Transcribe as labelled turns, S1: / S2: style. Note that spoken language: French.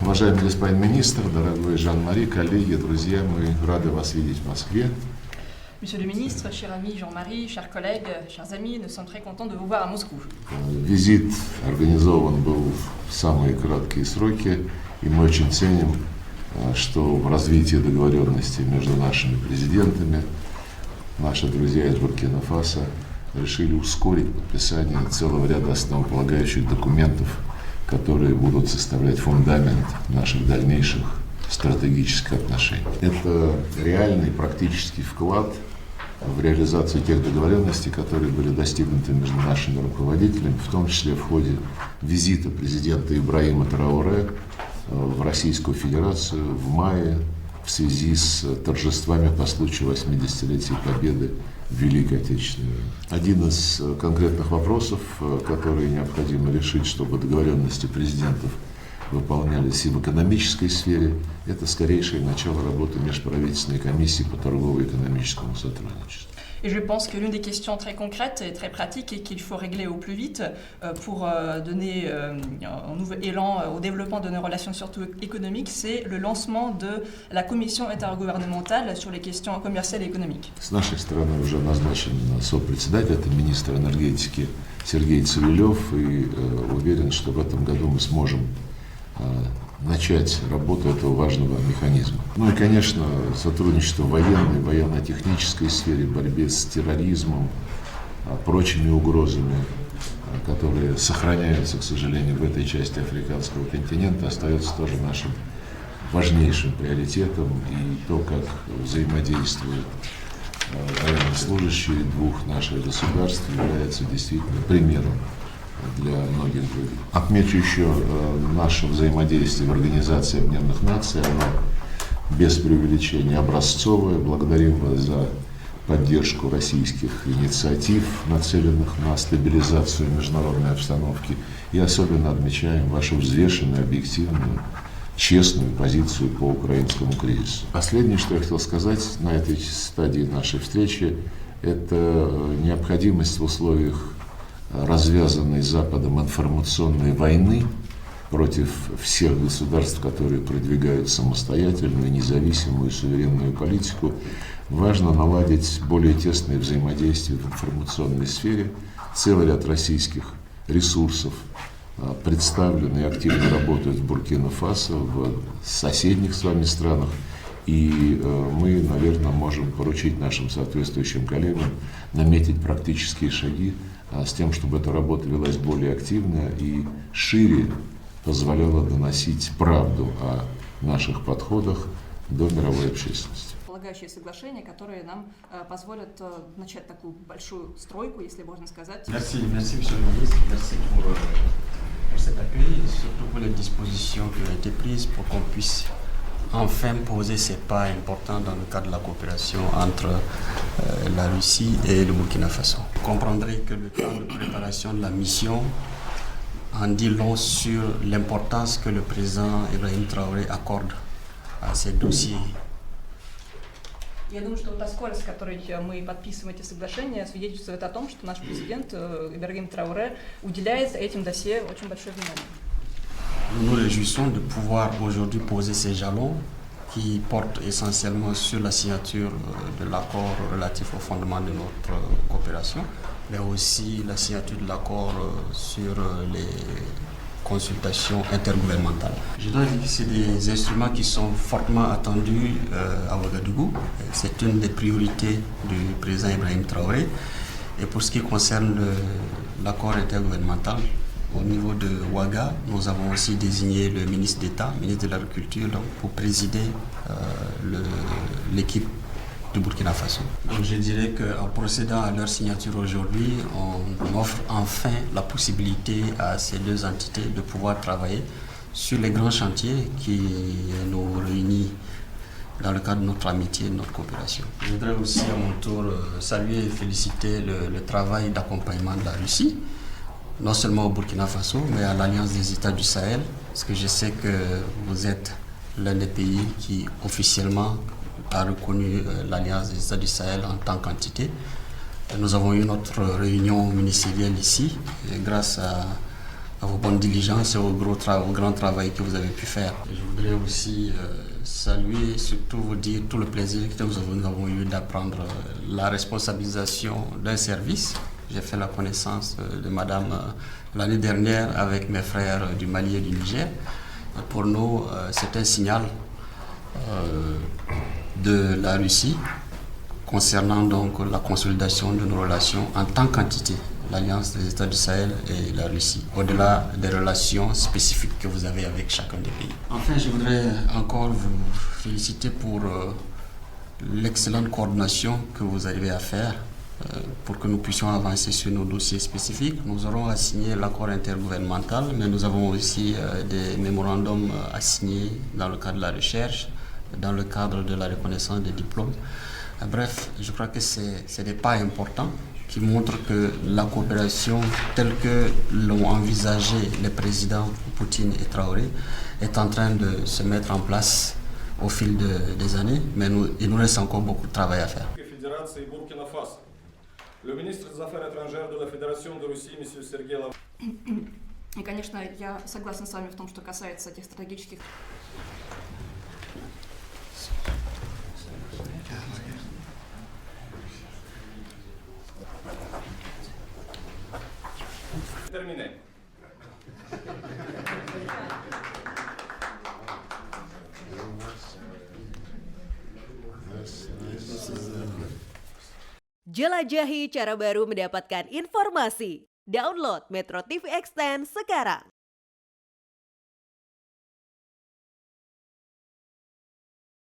S1: Уважаемый господин министр, дорогой Жан-Мари, коллеги, друзья, мы рады вас видеть в Москве.
S2: Monsieur le ministre, cher ami Jean-Marie, chers collègues, chers amis, nous sommes très contents de vous voir à Moscou.
S1: Визит организован был в самые краткие сроки, и мы очень ценим, что в развитии договоренности между нашими президентами наши друзья из Буркина-Фасо решили ускорить подписание целого ряда основополагающих документов, которые будут составлять фундамент наших дальнейших стратегических отношений. Это реальный практический вклад в реализацию тех договоренностей, которые были достигнуты между нашими руководителями, в том числе в ходе визита президента Ибрахима Трауре в Российскую Федерацию в мае в связи с торжествами по случаю 80-летия Победы в Великой Отечественной войне. Один из конкретных вопросов, которые необходимо решить, чтобы договоренности президентов выполнялись и в экономической сфере, это скорейшее начало работы межправительственной комиссии по торгово-экономическому сотрудничеству.
S2: Et je pense que l'une des questions très concrètes et très pratiques et qu'il faut régler au plus vite pour donner un nouvel élan au développement de nos relations surtout économiques, c'est le lancement de la commission intergouvernementale sur les questions commerciales et économiques.
S1: С нашей стороны уже назначен сопредседатель, это министр энергетики Сергей Цивилев, и уверен, что в этом году мы сможем начать работу этого важного механизма. Ну и, конечно, сотрудничество в военной, военно-технической сфере, борьбе с терроризмом, прочими угрозами, которые сохраняются, к сожалению, в этой части африканского континента, остается тоже нашим важнейшим приоритетом. И то, как взаимодействуют военнослужащие двух наших государств, является действительно примером для многих других. Отмечу еще наше взаимодействие в Организации Объединенных Наций. Оно без преувеличения образцовое. Благодарим вас за поддержку российских инициатив, нацеленных на стабилизацию международной обстановки. И особенно отмечаем вашу взвешенную, объективную, честную позицию по украинскому кризису. Последнее, что я хотел сказать на этой стадии нашей встречи, это необходимость в условиях развязанной Западом информационной войны против всех государств, которые продвигают самостоятельную, независимую, суверенную политику, важно наладить более тесное взаимодействие в информационной сфере. Целый ряд российских ресурсов представлены и активно работают в Буркина-Фасо, в соседних с вами странах. И мы, наверное, можем поручить нашим соответствующим коллегам наметить практические шаги с тем, чтобы эта работа велась более активно и шире позволяла доносить правду о наших подходах до мировой общественности.
S2: Полагающие соглашения, которые нам позволят начать такую большую стройку, если можно сказать.
S3: Merci, monsieur le ministre, merci pour cet accueil et surtout pour les dispositions qui ont été prises pour qu'on puisse enfin poser ces pas importants dans le cadre de la coopération entre la Russie et le Burkina Faso. Vous comprendrez que le temps de préparation de la mission en dit long sur l'importance que le président Ibrahim Traoré accorde à ces dossiers.
S2: Я думаю, что та скорость, с которой мы подписываем эти соглашения, свидетельствует о том, что наш президент Ибрахим Трауре уделяет этим досье очень большое внимание.
S3: Nous nous réjouissons de pouvoir aujourd'hui poser ces jalons qui portent essentiellement sur la signature de l'accord relatif au fondement de notre coopération, mais aussi la signature de l'accord sur les consultations intergouvernementales. Je dois dire que c'est des instruments qui sont fortement attendus à Ouagadougou. C'est une des priorités du président Ibrahim Traoré. Et pour ce qui concerne l'accord intergouvernemental, au niveau de Ouaga, nous avons aussi désigné le ministre d'État, ministre de l'Agriculture, pour présider l'équipe du Burkina Faso. Donc je dirais qu'en procédant à leur signature aujourd'hui, on offre enfin la possibilité à ces deux entités de pouvoir travailler sur les grands chantiers qui nous réunissent dans le cadre de notre amitié et de notre coopération. Je voudrais aussi à mon tour saluer et féliciter le travail d'accompagnement de la Russie, non seulement au Burkina Faso, mais à l'Alliance des États du Sahel, parce que je sais que vous êtes l'un des pays qui officiellement a reconnu l'Alliance des États du Sahel en tant qu'entité. Nous avons eu notre réunion ministérielle ici, et grâce à vos bonnes diligences et au grand travail que vous avez pu faire. Et je voudrais aussi saluer, surtout vous dire tout le plaisir que nous avons eu d'apprendre la responsabilisation d'un service. J'ai fait la connaissance de madame l'année dernière avec mes frères du Mali et du Niger. Et pour nous, c'est un signal de la Russie concernant donc la consolidation de nos relations en tant qu'entité, l'Alliance des États du Sahel et la Russie, au-delà des relations spécifiques que vous avez avec chacun des pays. Enfin, je voudrais encore vous féliciter pour l'excellente coordination que vous arrivez à faire pour que nous puissions avancer sur nos dossiers spécifiques. Nous aurons à signer l'accord intergouvernemental, mais nous avons aussi des mémorandums à signer dans le cadre de la recherche, dans le cadre de la reconnaissance des diplômes. Bref, je crois que c'est des pas importants qui montrent que la coopération telle que l'ont envisagé les présidents Poutine et Traoré est en train de se mettre en place au fil des années, mais il nous reste encore beaucoup de travail à faire.
S4: Le ministre des Affaires étrangères de la Fédération de Russie, M. Sergei Lavrov.
S2: И, конечно, я согласна с вами в том, что касается этих стратегических.
S4: Terminé.
S5: Jelajahi cara baru mendapatkan informasi. Download Metro TV Extend sekarang.